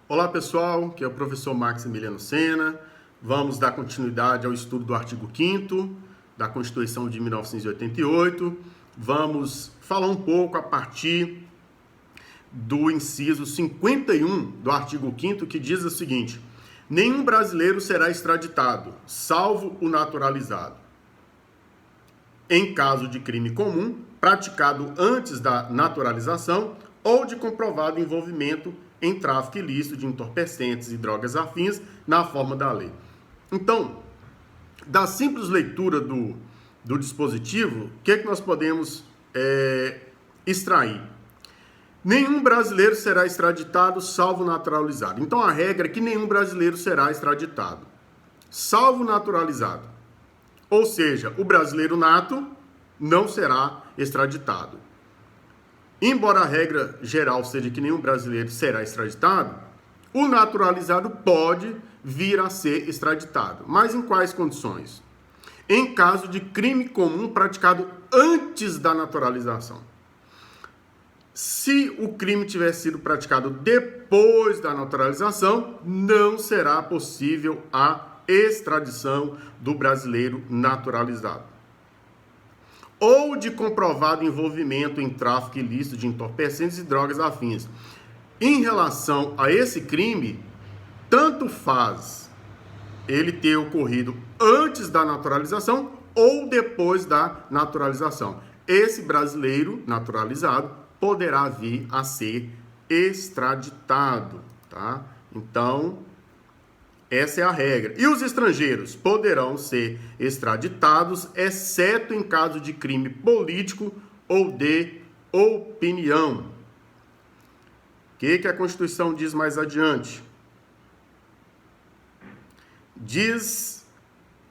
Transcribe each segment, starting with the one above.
Olá pessoal, aqui é o professor Maximiliano Sena. Vamos dar continuidade ao estudo do artigo 5º da Constituição de 1988. Vamos falar um pouco a partir do inciso 51 do artigo 5º, que diz o seguinte: nenhum brasileiro será extraditado, salvo o naturalizado, em caso de crime comum praticado antes da naturalização ou de comprovado envolvimento em tráfico ilícito de entorpecentes e drogas afins na forma da lei. Então, da simples leitura do dispositivo, o que nós podemos extrair? Nenhum brasileiro será extraditado, salvo naturalizado. Então, a regra é que nenhum brasileiro será extraditado, salvo naturalizado. Ou seja, o brasileiro nato não será extraditado. Embora a regra geral seja que nenhum brasileiro será extraditado, o naturalizado pode vir a ser extraditado. Mas em quais condições? Em caso de crime comum praticado antes da naturalização. Se o crime tiver sido praticado depois da naturalização, não será possível a extradição do brasileiro naturalizado. Ou de comprovado envolvimento em tráfico ilícito de entorpecentes e drogas afins. Em relação a esse crime, tanto faz ele ter ocorrido antes da naturalização ou depois da naturalização. Esse brasileiro naturalizado poderá vir a ser extraditado, tá? Então, essa é a regra. E os estrangeiros poderão ser extraditados, exceto em caso de crime político ou de opinião. O que a Constituição diz mais adiante? Diz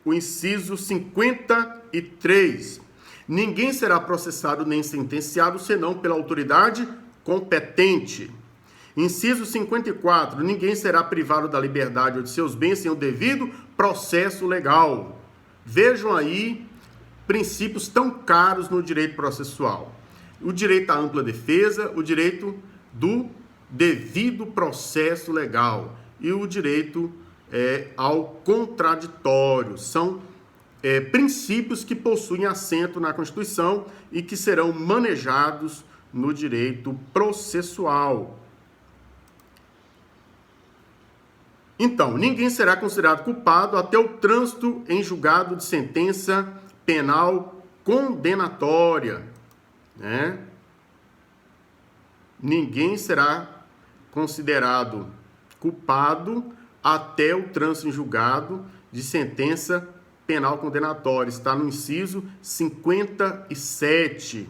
o inciso 53. Ninguém será processado nem sentenciado senão pela autoridade competente. Inciso 54. Ninguém será privado da liberdade ou de seus bens sem o devido processo legal. Vejam aí princípios tão caros no direito processual. O direito à ampla defesa, o direito do devido processo legal e o direito ao contraditório. São princípios que possuem assento na Constituição e que serão manejados no direito processual. Então, ninguém será considerado culpado até o trânsito em julgado de sentença penal condenatória, né? Ninguém será considerado culpado até o trânsito em julgado de sentença penal condenatória. Está no inciso 57.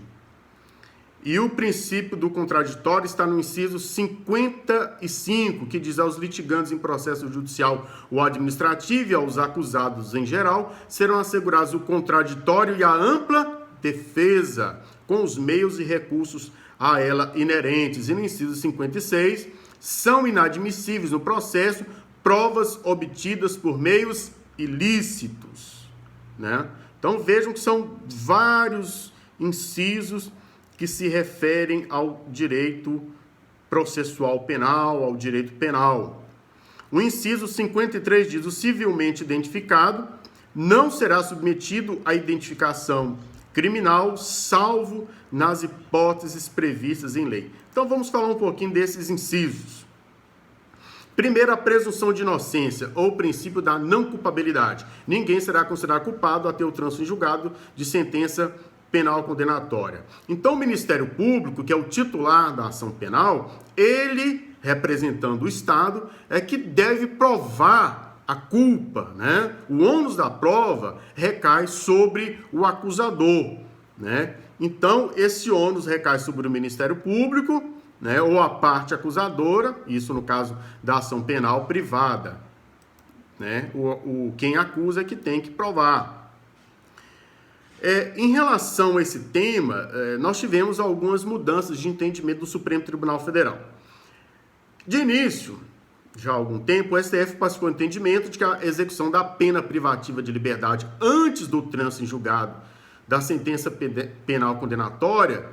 E o princípio do contraditório está no inciso 55, que diz: aos litigantes em processo judicial ou administrativo e aos acusados em geral serão assegurados o contraditório e a ampla defesa, com os meios e recursos a ela inerentes. E no inciso 56, são inadmissíveis no processo provas obtidas por meios ilícitos, né? Então vejam que são vários incisos que se referem ao direito processual penal, ao direito penal. O inciso 53 diz: o civilmente identificado não será submetido à identificação criminal, salvo nas hipóteses previstas em lei. Então vamos falar um pouquinho desses incisos. Primeiro, a presunção de inocência, ou o princípio da não culpabilidade. Ninguém será considerado culpado até o trânsito em julgado de sentença penal condenatória. Então, o Ministério Público, que é o titular da ação penal, ele, representando o Estado, é que deve provar a culpa, né? O ônus da prova recai sobre o acusador, né? Então, esse ônus recai sobre o Ministério Público, né? Ou a parte acusadora, isso no caso da ação penal privada, né? Quem acusa é que tem que provar. Em relação a esse tema, nós tivemos algumas mudanças de entendimento do Supremo Tribunal Federal. De início, já há algum tempo, o STF passou o entendimento de que a execução da pena privativa de liberdade antes do trânsito em julgado da sentença penal condenatória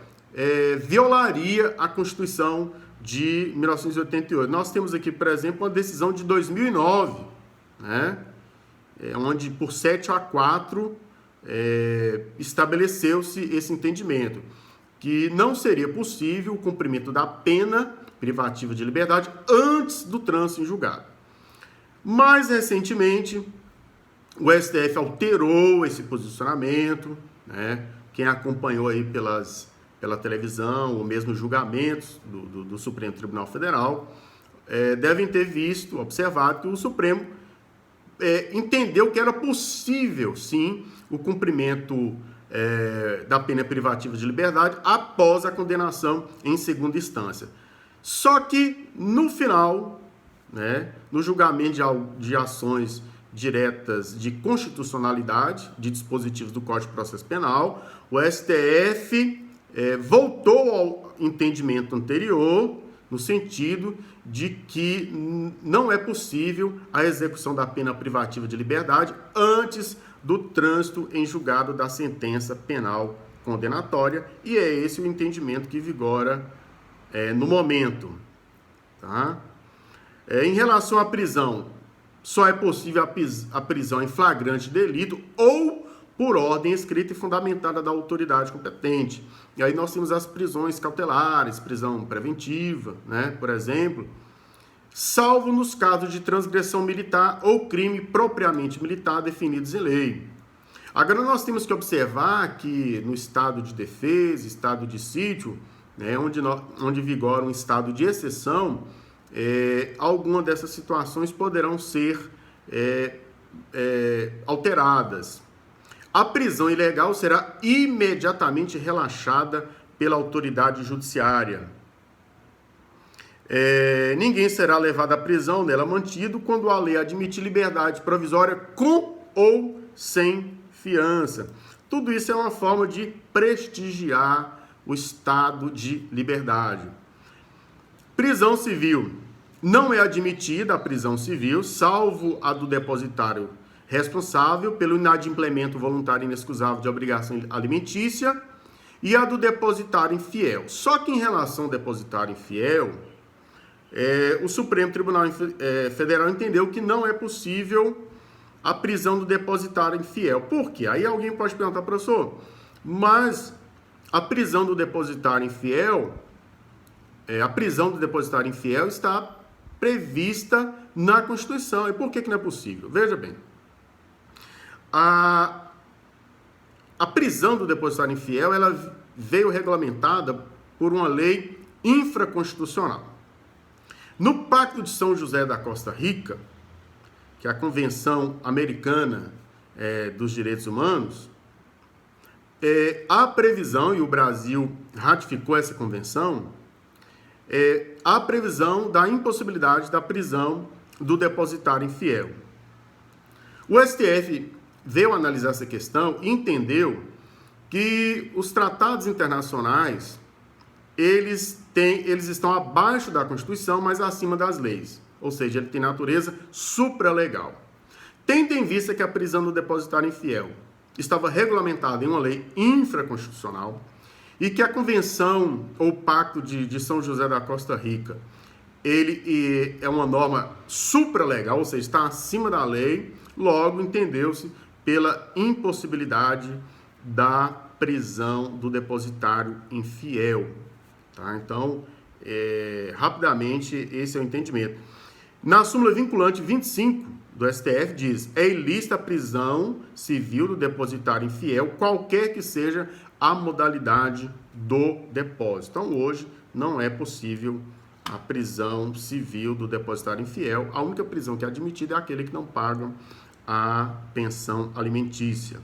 violaria a Constituição de 1988. Nós temos aqui, por exemplo, uma decisão de 2009, né? Onde por 7-4 estabeleceu-se esse entendimento, que não seria possível o cumprimento da pena privativa de liberdade antes do trânsito em julgado. Mais recentemente, o STF alterou esse posicionamento, né? Quem acompanhou aí pela televisão, ou mesmo julgamentos do Supremo Tribunal Federal, devem ter visto, observado que o Supremo entendeu que era possível, sim, o cumprimento da pena privativa de liberdade após a condenação em segunda instância. Só que, no final, né, no julgamento de ações diretas de constitucionalidade de dispositivos do Código de Processo Penal, o STF voltou ao entendimento anterior, no sentido de que não é possível a execução da pena privativa de liberdade antes do trânsito em julgado da sentença penal condenatória, e é esse o entendimento que vigora no momento. Tá? Em relação à prisão, só é possível a prisão em flagrante delito ou por ordem escrita e fundamentada da autoridade competente. E aí nós temos as prisões cautelares, prisão preventiva, né, por exemplo, salvo nos casos de transgressão militar ou crime propriamente militar definidos em lei. Agora nós temos que observar que no estado de defesa, estado de sítio, né, onde vigora um estado de exceção, algumas dessas situações poderão ser alteradas. A prisão ilegal será imediatamente relaxada pela autoridade judiciária. Ninguém será levado à prisão, nela mantido, quando a lei admitir liberdade provisória com ou sem fiança. Tudo isso é uma forma de prestigiar o estado de liberdade. Prisão civil. Não é admitida a prisão civil, salvo a do depositário responsável pelo inadimplemento voluntário e inexcusável de obrigação alimentícia e a do depositário infiel. Só que em relação ao depositário infiel, o Supremo Tribunal Federal entendeu que não é possível a prisão do depositário infiel. Por quê? Aí alguém pode perguntar, professor, mas a prisão do depositário infiel, está prevista na Constituição. E por que não é possível? Veja bem, a prisão do depositário infiel, ela veio regulamentada por uma lei infraconstitucional. No Pacto de São José da Costa Rica, que é a Convenção Americana dos Direitos Humanos, há previsão, e o Brasil ratificou essa convenção, há previsão da impossibilidade da prisão do depositário infiel. O STF veio analisar essa questão e entendeu que os tratados internacionais, eles estão abaixo da Constituição, mas acima das leis. Ou seja, ele tem natureza supralegal. Tendo em vista que a prisão do depositário infiel estava regulamentada em uma lei infraconstitucional e que a Convenção ou Pacto de São José da Costa Rica, ele é uma norma supralegal, ou seja, está acima da lei, logo entendeu-se pela impossibilidade da prisão do depositário infiel. Tá? Então, rapidamente, esse é o entendimento. Na súmula vinculante 25 do STF diz: é ilícita a prisão civil do depositário infiel, qualquer que seja a modalidade do depósito. Então, hoje, não é possível a prisão civil do depositário infiel. A única prisão que é admitida é aquele que não paga a pensão alimentícia.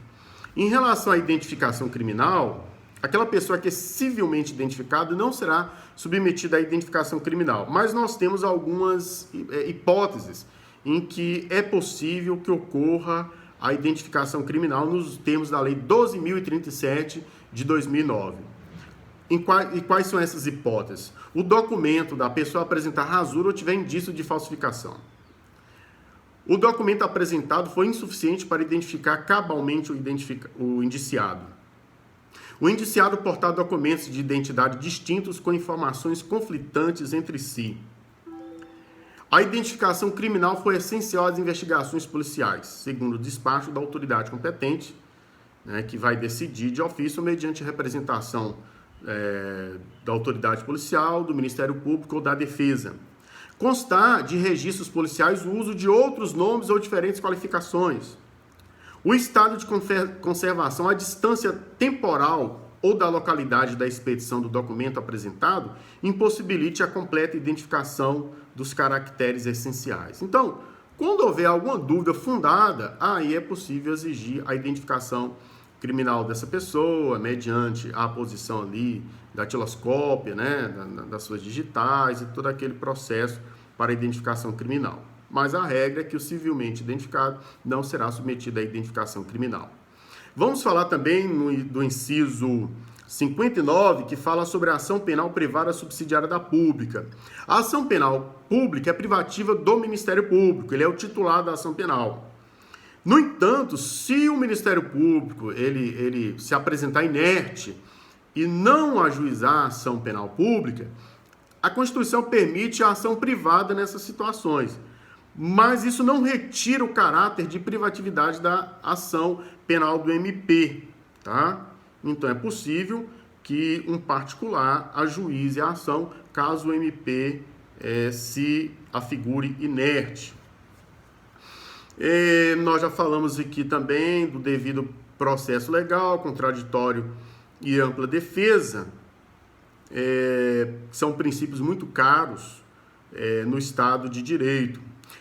Em relação à identificação criminal, aquela pessoa que é civilmente identificada não será submetida à identificação criminal. Mas nós temos algumas hipóteses em que é possível que ocorra a identificação criminal nos termos da Lei 12.037 de 2009. E quais são essas hipóteses? O documento da pessoa apresentar rasura ou tiver indício de falsificação. O documento apresentado foi insuficiente para identificar cabalmente o indiciado. O indiciado portar documentos de identidade distintos com informações conflitantes entre si. A identificação criminal foi essencial às investigações policiais, segundo o despacho da autoridade competente, né, que vai decidir de ofício mediante representação da autoridade policial, do Ministério Público ou da Defesa. Constar de registros policiais o uso de outros nomes ou diferentes qualificações. O estado de conservação, a distância temporal ou da localidade da expedição do documento apresentado impossibilite a completa identificação dos caracteres essenciais. Então, quando houver alguma dúvida fundada, aí é possível exigir a identificação criminal dessa pessoa, mediante a aposição ali da datiloscópia, né, das suas digitais e todo aquele processo para a identificação criminal. Mas a regra é que o civilmente identificado não será submetido à identificação criminal. Vamos falar também do inciso 59, que fala sobre a ação penal privada subsidiária da pública. A ação penal pública é privativa do Ministério Público, ele é o titular da ação penal. No entanto, se o Ministério Público ele se apresentar inerte e não ajuizar a ação penal pública, a Constituição permite a ação privada nessas situações. Mas isso não retira o caráter de privatividade da ação penal do MP, tá? Então é possível que um particular ajuize a ação caso o MP se afigure inerte. Nós já falamos aqui também do devido processo legal, contraditório e ampla defesa. São princípios muito caros no Estado de Direito.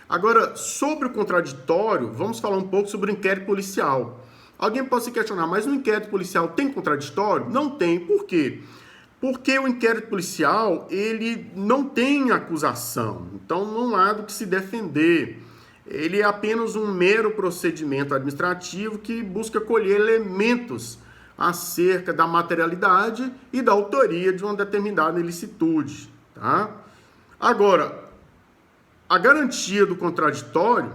Agora, sobre o contraditório, vamos falar um pouco sobre o inquérito policial. Alguém pode se questionar, mas o inquérito policial tem contraditório? Não tem. Por quê? Porque o inquérito policial, ele não tem acusação. Então, não há do que se defender. Ele é apenas um mero procedimento administrativo que busca colher elementos acerca da materialidade e da autoria de uma determinada ilicitude, tá? Agora, a garantia do contraditório,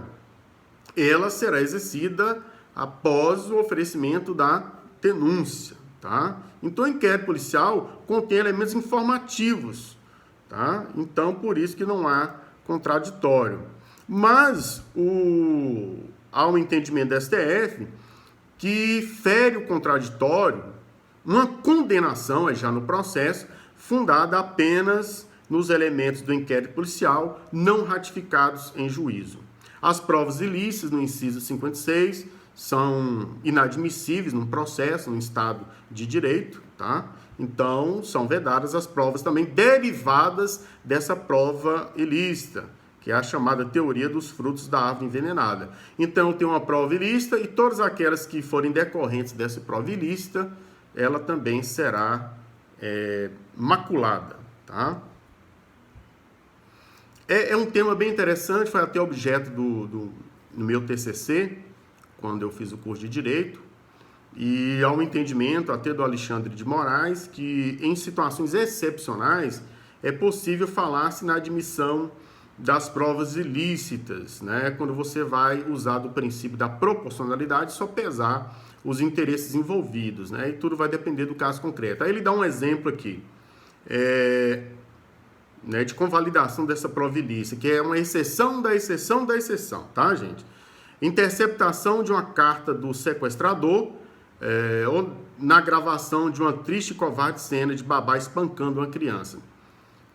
ela será exercida após o oferecimento da denúncia, tá? Então, o inquérito policial contém elementos informativos, tá? Então, por isso que não há contraditório. Mas há um entendimento da STF que fere o contraditório, uma condenação, já no processo, fundada apenas nos elementos do inquérito policial não ratificados em juízo. As provas ilícitas, no inciso 56, são inadmissíveis num processo, num Estado de Direito, tá? Então, são vedadas as provas também derivadas dessa prova ilícita, que é a chamada teoria dos frutos da árvore envenenada. Então, tem uma prova ilícita e todas aquelas que forem decorrentes dessa prova ilícita, ela também será maculada, tá? É um tema bem interessante, foi até objeto no meu TCC, quando eu fiz o curso de Direito, e há um entendimento até do Alexandre de Moraes que, em situações excepcionais, é possível falar-se na admissão das provas ilícitas, né? Quando você vai usar do princípio da proporcionalidade, só pesar os interesses envolvidos, né? E tudo vai depender do caso concreto. Aí ele dá um exemplo aqui, né, de convalidação dessa prova ilícita, que é uma exceção da exceção da exceção, tá, gente? Interceptação de uma carta do sequestrador ou na gravação de uma triste e covarde cena de babá espancando uma criança.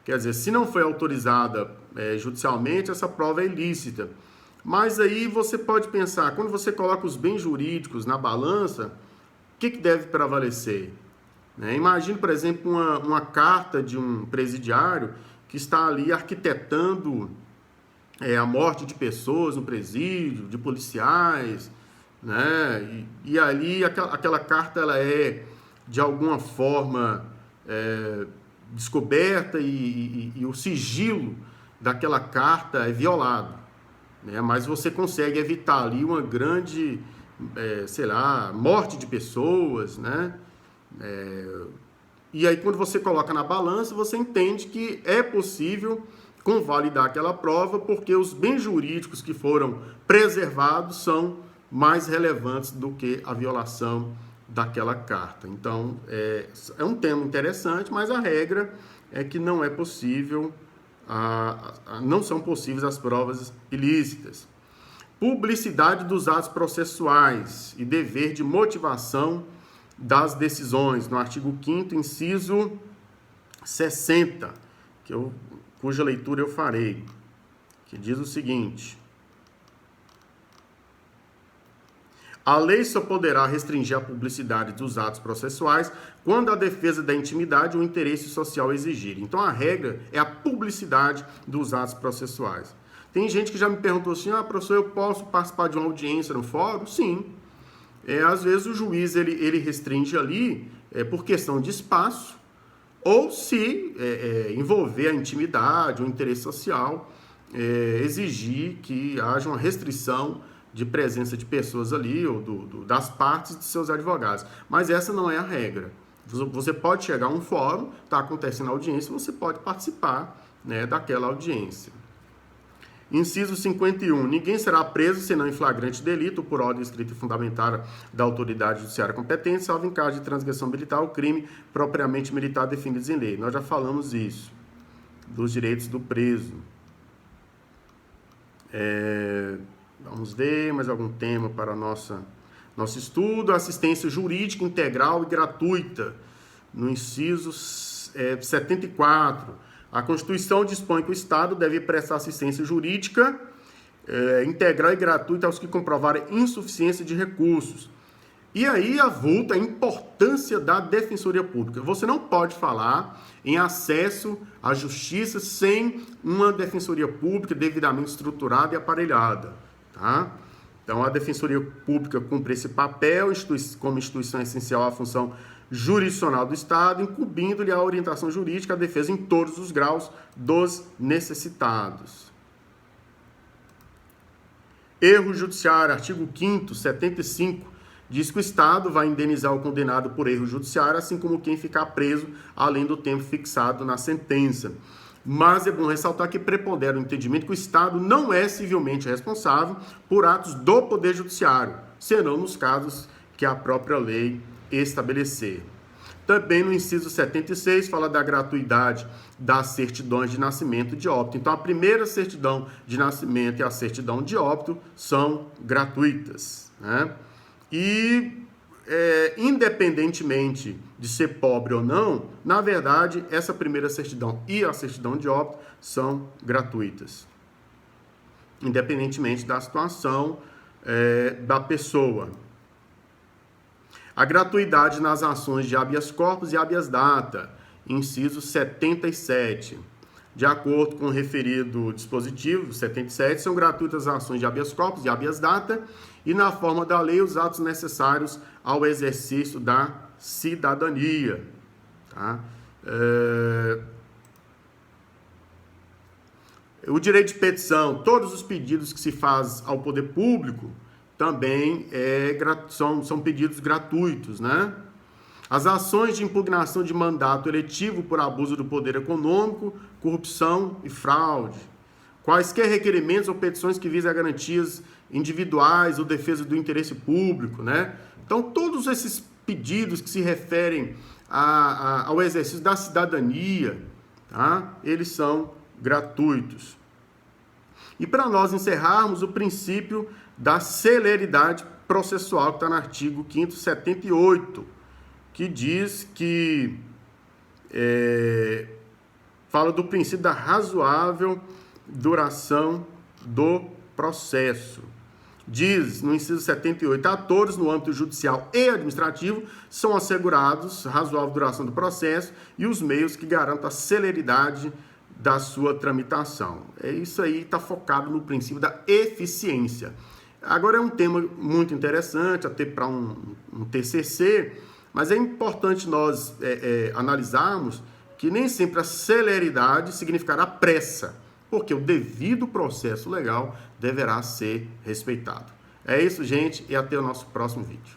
Quer dizer, se não foi autorizada judicialmente, essa prova é ilícita. Mas aí você pode pensar, quando você coloca os bens jurídicos na balança, o que deve prevalecer? Imagine, por exemplo, uma carta de um presidiário que está ali arquitetando a morte de pessoas no presídio, de policiais, né? E ali aquela carta ela é, de alguma forma, descoberta e o sigilo daquela carta é violado, né? Mas você consegue evitar ali uma grande, morte de pessoas, né? E aí quando você coloca na balança, você entende que é possível convalidar aquela prova porque os bens jurídicos que foram preservados são mais relevantes do que a violação daquela carta. Então, é um tema interessante, mas a regra é que não é possível, não são possíveis as provas ilícitas. Publicidade dos atos processuais e dever de motivação das decisões, no artigo 5º, inciso 60, cuja leitura eu farei, que diz o seguinte: a lei só poderá restringir a publicidade dos atos processuais quando a defesa da intimidade ou o interesse social exigir. Então, a regra é a publicidade dos atos processuais. Tem gente que já me perguntou assim, professor, eu posso participar de uma audiência no fórum? Sim. Às vezes o juiz ele restringe ali por questão de espaço, ou se envolver a intimidade, o interesse social, exigir que haja uma restrição de presença de pessoas ali, ou das partes de seus advogados. Mas essa não é a regra. Você pode chegar a um fórum, está acontecendo a audiência, você pode participar, né, daquela audiência. Inciso 51. Ninguém será preso senão em flagrante delito por ordem escrita e fundamentada da autoridade judiciária competente, salvo em caso de transgressão militar ou crime propriamente militar definidos em lei. Nós já falamos isso, dos direitos do preso. Vamos ver mais algum tema para nosso estudo. Assistência jurídica integral e gratuita. No inciso 74. A Constituição dispõe que o Estado deve prestar assistência jurídica integral e gratuita aos que comprovarem insuficiência de recursos. E aí avulta a importância da Defensoria Pública. Você não pode falar em acesso à justiça sem uma Defensoria Pública devidamente estruturada e aparelhada. Tá? Então, a Defensoria Pública cumpre esse papel como instituição essencial à função jurisdicional do Estado, incumbindo-lhe a orientação jurídica, a defesa em todos os graus dos necessitados. Erro judiciário, artigo 5º, 75, diz que o Estado vai indenizar o condenado por erro judiciário, assim como quem ficar preso além do tempo fixado na sentença. Mas é bom ressaltar que prepondera o entendimento que o Estado não é civilmente responsável por atos do Poder Judiciário, senão nos casos que a própria lei estabelecer. Também no inciso 76 fala da gratuidade das certidões de nascimento e de óbito. Então, a primeira certidão de nascimento e a certidão de óbito são gratuitas, né? E, independentemente de ser pobre ou não, na verdade, essa primeira certidão e a certidão de óbito são gratuitas, independentemente da situação da pessoa. A gratuidade nas ações de habeas corpus e habeas data, inciso 77. De acordo com o referido dispositivo 77, são gratuitas as ações de habeas corpus e habeas data e, na forma da lei, os atos necessários ao exercício da cidadania. Tá? O direito de petição, todos os pedidos que se faz ao poder público, também são pedidos gratuitos, né? As ações de impugnação de mandato eletivo por abuso do poder econômico, corrupção e fraude. Quaisquer requerimentos ou petições que visem a garantias individuais ou defesa do interesse público, né? Então, todos esses pedidos que se referem ao exercício da cidadania, tá? Eles são gratuitos. E para nós encerrarmos, o princípio da celeridade processual, que está no artigo 5º, 78, que diz que fala do princípio da razoável duração do processo. Diz, no inciso 78, atores no âmbito judicial e administrativo são assegurados razoável duração do processo e os meios que garantam a celeridade da sua tramitação. Isso aí está focado no princípio da eficiência. Agora é um tema muito interessante, até para um TCC, mas é importante nós analisarmos que nem sempre a celeridade significará pressa, porque o devido processo legal deverá ser respeitado. É isso, gente, e até o nosso próximo vídeo.